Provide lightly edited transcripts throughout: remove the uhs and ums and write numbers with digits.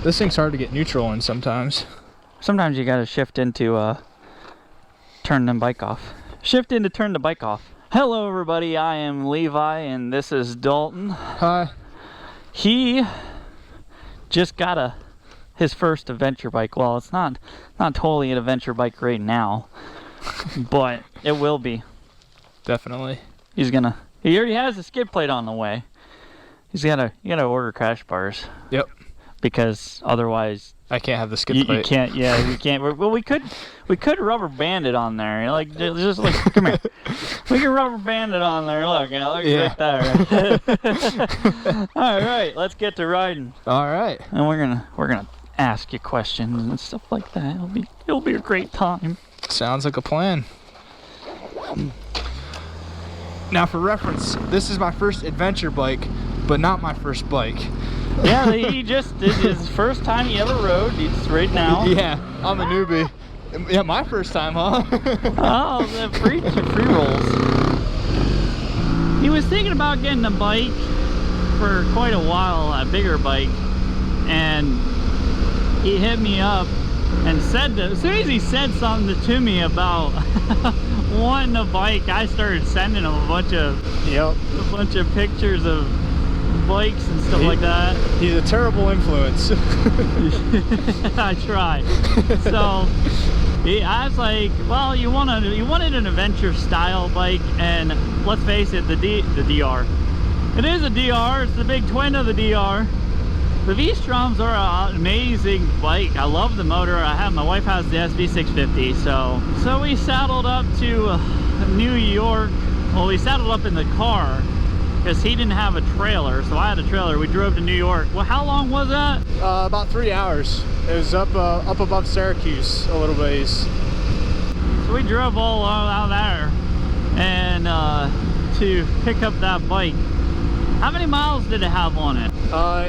This thing's hard to get neutral in sometimes. Sometimes you gotta shift into turn the bike off. Shift into turn the bike off. Hello everybody, I am Levi and this is Dalton. Hi. He just got his first adventure bike. Well, it's not totally an adventure bike right now, but it will be. Definitely. He already has a skid plate on the way. You gotta order crash bars. Yep. Because otherwise I can't have the skid plate. You can't. Yeah, you can't. Well, we could rubber band it on there. Like just like come here. We can rubber band it on there. Look, look right there. All right, let's get to riding. All right. And we're gonna ask you questions and stuff like that. It'll be a great time. Sounds like a plan. Now, for reference, this is my first adventure bike, but not my first bike. Yeah, he just did his first time he ever rode. It's right now. Yeah, I'm a newbie. Yeah, my first time, huh? Oh, the free rolls. He was thinking about getting a bike for quite a while, a bigger bike, and he hit me up and said that as soon as he said something to me about wanting a bike, I started sending him a bunch of pictures of bikes and stuff like that. He's a terrible influence. I try. So I was like, well, you wanted an adventure style bike, and let's face it, the DR. It is a DR. It's the big twin of the DR. The V-Stroms are an amazing bike. I love the motor. My wife has the SV650, so we saddled up to New York. Well, we saddled up in the car because he didn't have a trailer, so I had a trailer. We drove to New York. Well, how long was that? About 3 hours. It was up above Syracuse a little ways. So we drove all out there and to pick up that bike. How many miles did it have on it?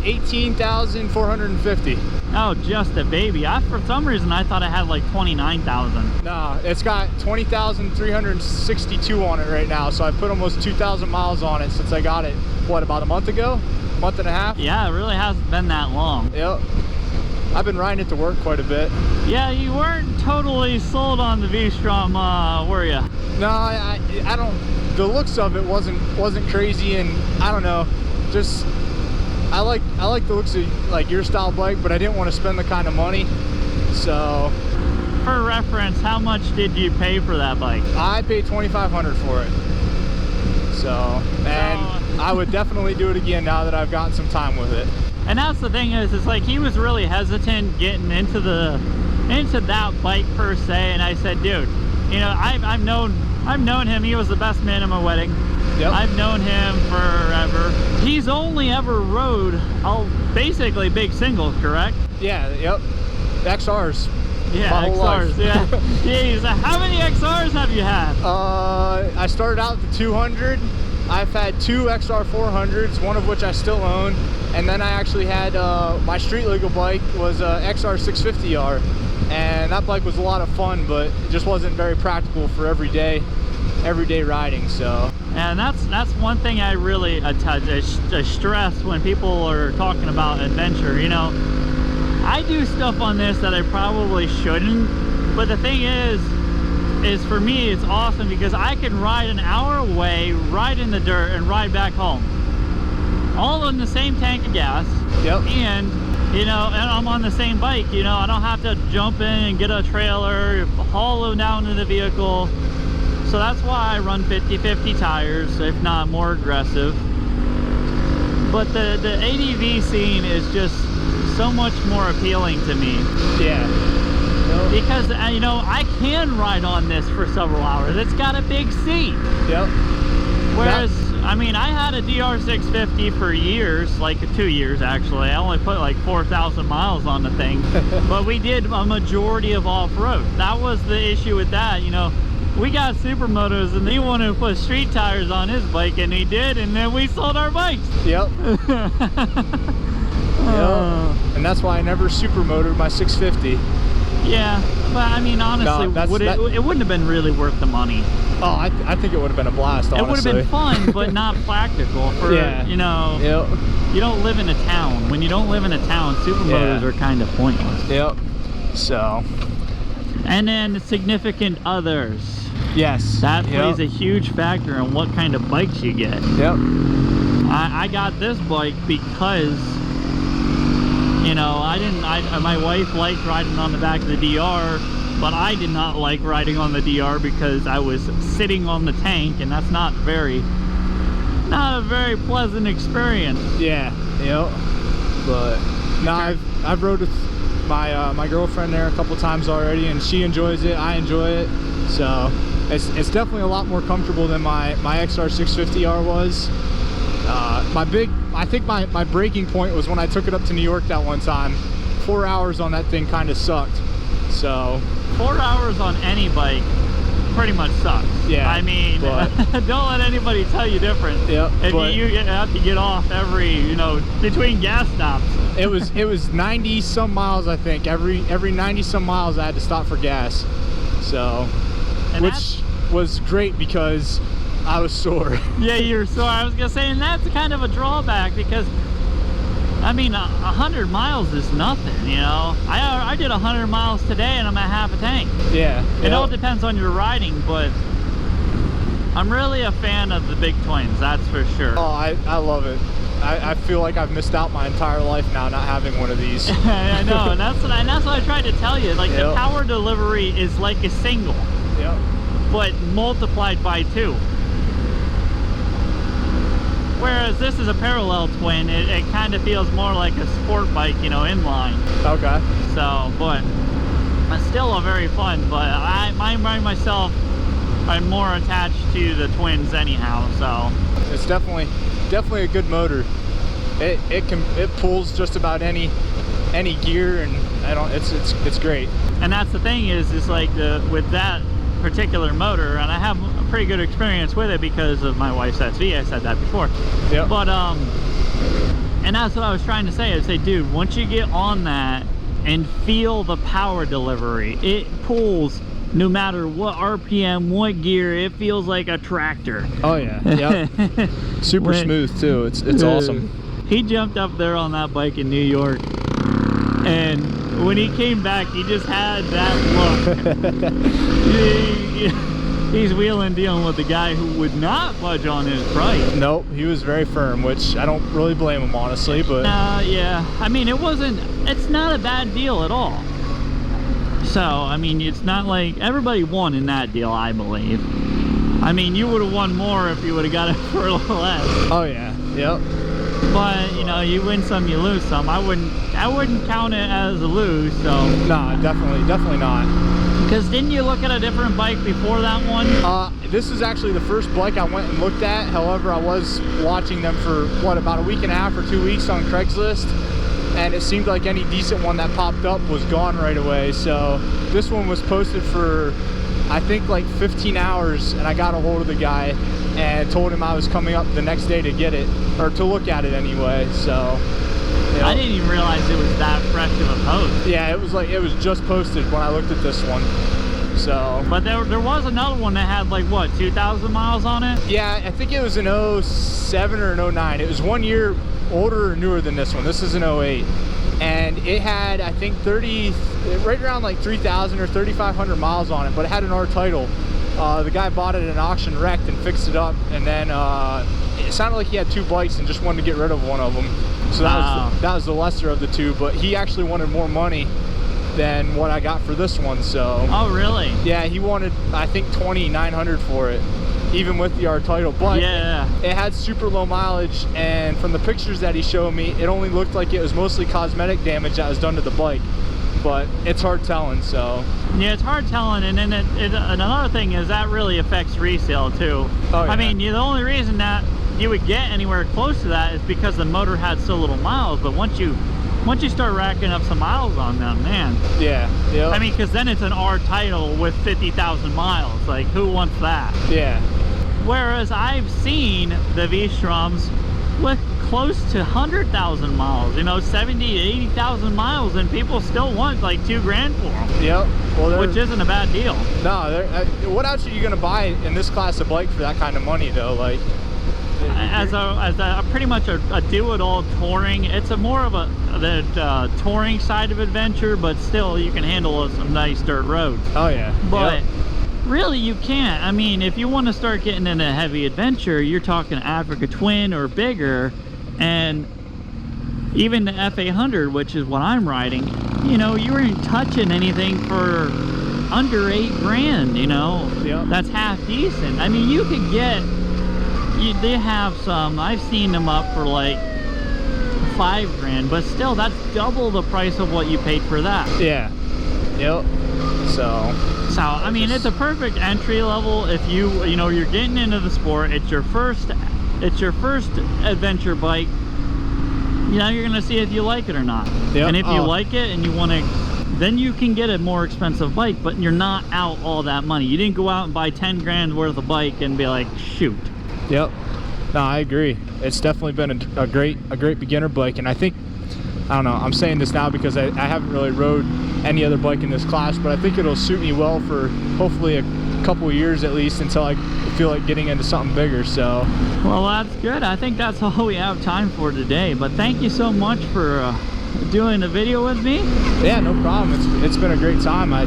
18,450. Oh, just a baby. For some reason, I thought it had like 29,000. Nah, it's got 20,362 on it right now. So I put almost 2,000 miles on it since I got it, what, about a month ago? Month and a half? Yeah, it really hasn't been that long. Yep. I've been riding it to work quite a bit. Yeah, you weren't totally sold on the V-Strom, were you? No, I don't. The looks of it wasn't crazy, and I don't know. Just I like the looks of like your style bike, but I didn't want to spend the kind of money. So, for reference, how much did you pay for that bike? I paid $2,500 for it. So, and I would definitely do it again now that I've gotten some time with it. And that's the thing is, it's like he was really hesitant getting into that bike per se, and I said, dude, you know, I've known him. He was the best man at my wedding. Yep. I've known him forever. He's only ever rode basically big singles, correct? Yeah. Yep. XRs. Yeah, XRs. Yeah. Jeez, how many XRs have you had? I started out with the 200. I've had 2 XR 400s, one of which I still own, and then I actually had my street legal bike was a XR 650R, and that bike was a lot of fun, but it just wasn't very practical for everyday riding. So, and that's one thing I really I stress when people are talking about adventure. You know, I do stuff on this that I probably shouldn't, but the thing is for me it's awesome because I can ride an hour away, ride in the dirt, and ride back home, all in the same tank of gas. Yep. And you know, and I'm on the same bike. You know, I don't have to jump in and get a trailer, haul it down to the vehicle. So that's why I run 50/50 tires, if not more aggressive. But the ADV scene is just so much more appealing to me. Yeah. Because, you know, I can ride on this for several hours. It's got a big seat. Yep. Whereas, I mean, I had a DR650 for years, like 2 years actually. I only put like 4,000 miles on the thing. But we did a majority of off-road. That was the issue with that, you know. We got supermotos and he wanted to put street tires on his bike, and he did, and then we sold our bikes. Yep. And that's why I never supermotored my 650. Yeah, but I mean, honestly, it wouldn't have been really worth the money. Oh, I think it would have been a blast, honestly. It would have been fun, but not practical for, you know. Yep. you don't live in a town. When you don't live in a town, supermotors are kind of pointless. Yep. So. And then significant others. Yes. That plays a huge factor in what kind of bikes you get. Yep. I got this bike because, you know, my wife liked riding on the back of the DR, but I did not like riding on the DR because I was sitting on the tank, and that's not a very pleasant experience. Yeah. Yep. But no, I've rode with my girlfriend there a couple times already, and she enjoys it. I enjoy it. So it's definitely a lot more comfortable than my XR650R was. I think my breaking point was when I took it up to New York that one time. 4 hours on that thing kind of sucked. So 4 hours on any bike pretty much sucks. Yeah. I mean, don't let anybody tell you different. Yep. If you have to get off every, you know, between gas stops. It was 90 some miles, I think. Every 90 some miles I had to stop for gas. So, which was great because I was sore. Yeah, you were sore. I was gonna say, and that's kind of a drawback because, I mean, 100 miles is nothing, you know. I did 100 miles today and I'm at half a tank. Yeah. It all depends on your riding, but I'm really a fan of the big twins, that's for sure. Oh, I love it. I feel like I've missed out my entire life now not having one of these. I know, and that's what I tried to tell you. Like, the power delivery is like a single, but multiplied by 2. Whereas this is a parallel twin, it kind of feels more like a sport bike, you know, inline. Okay. So, but it's still a very fun. But I myself, I'm more attached to the twins anyhow. So it's definitely a good motor. It pulls just about any gear, and it's great. And that's the thing is like with that particular motor, and I have a pretty good experience with it because of my wife's SV. I said that before. Yeah. But and that's what I was trying to say. I'd say, dude, once you get on that and feel the power delivery, it pulls no matter what RPM, what gear. It feels like a tractor. Oh yeah. Yep. Super smooth too. It's awesome. He jumped up there on that bike in New York, and when he came back, he just had that look. He's wheeling dealing with the guy who would not budge on his price. Nope, he was very firm, which I don't really blame him, honestly, but... yeah, I mean, it's not a bad deal at all. So, I mean, it's not like, everybody won in that deal, I believe. I mean, you would have won more if you would have got it for a little less. Oh yeah, yep. But, you know, you win some, you lose some. I wouldn't count it as a lose, so... Nah, definitely not. Because didn't you look at a different bike before that one? This is actually the first bike I went and looked at. However, I was watching them for, about a week and a half or 2 weeks on Craigslist. And it seemed like any decent one that popped up was gone right away. So this one was posted for, I think, like 15 hours. And I got a hold of the guy and told him I was coming up the next day to get it, or to look at it anyway. So... Yep. I didn't even realize it was that fresh of a post. Yeah, it was just posted when I looked at this one. So, but there was another one that had like what, 2,000 miles on it? Yeah, I think it was an 07 or an 09. It was 1 year older or newer than this one. This is an 08. And it had, I think, right around like 3,000 or 3,500 miles on it, but it had an R title. The guy bought it at an auction, wrecked, and fixed it up, and then it sounded like he had 2 bikes and just wanted to get rid of one of them. So that was the lesser of the 2, but he actually wanted more money than what I got for this one. So oh really? Yeah, he wanted, I think, 2,900 for it, even with the R title. But yeah, it had super low mileage, and from the pictures that he showed me, it only looked like it was mostly cosmetic damage that was done to the bike. But it's hard telling, so... Yeah, it's hard telling, and then another thing is that really affects resale, too. Oh, yeah. I mean, the only reason that you would get anywhere close to that is because the motor had so little miles, but once you start racking up some miles on them, man. Yeah, yeah. I mean, because then it's an R title with 50,000 miles. Like, who wants that? Yeah. Whereas I've seen the V-Stroms with close to 100,000 miles, you know, 70 to 80,000 miles, and people still want like $2 grand for them. Yep. Well, which isn't a bad deal. No, what else are you gonna buy in this class of bike for that kind of money, though? Like, as a pretty much a do-it-all touring. It's a more of the touring side of adventure, but still you can handle some nice dirt roads. Oh yeah. But really you can't. I mean, if you want to start getting into heavy adventure, you're talking Africa Twin or bigger, and even the F800, which is what I'm riding, you know, you ain't touching anything for under $8,000, you know. Yep. That's half decent. I mean, you could get, they have some, I've seen them up for like $5,000, but still that's double the price of what you paid for that. Yeah. Yep. So I mean, it's a perfect entry level if you know, you're getting into the sport. It's your first adventure bike. You know, you're gonna see if you like it or not. Yep. And if you like it and you want to, then you can get a more expensive bike, but you're not out all that money. You didn't go out and buy 10 grand worth of bike and be like, shoot. Yep. No, I agree. It's definitely been a great beginner bike, and I think, I don't know, I'm saying this now because I haven't really rode any other bike in this class, but I think it'll suit me well for hopefully a couple of years at least, until I feel like getting into something bigger. So well, that's good. I think that's all we have time for today, but thank you so much for doing the video with me. Yeah, no problem. It's been a great time. I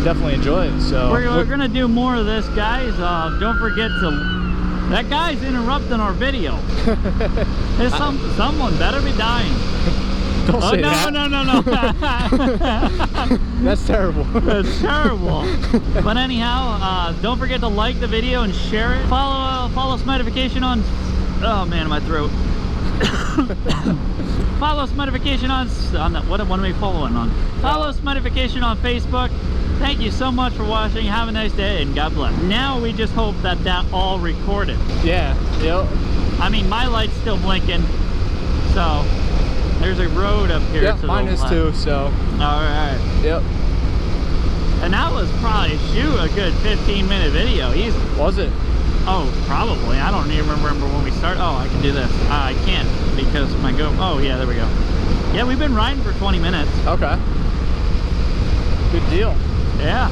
definitely enjoy it. So we're gonna do more of this, guys. Don't forget to, that guy's interrupting our video. Someone better be dying. Don't say that. No. That's terrible. That's terrible. But anyhow, don't forget to like the video and share it. Follow Smightification on, oh man, my throat. Follow Smightification on what am I following on? Follow Smightification on Facebook. Thank you so much for watching. Have a nice day and God bless. Now we just hope that all recorded. Yeah. Yep. I mean, my light's still blinking, so there's a road up here. Yep, mine is too. So. All right. Yep. And that was probably a good 15-minute video. Easy. Was it? Oh, probably. I don't even remember when we started. Oh, I can do this. I can't because my GoPro. Oh, yeah, there we go. Yeah, we've been riding for 20 minutes. Okay. Good deal. Yeah.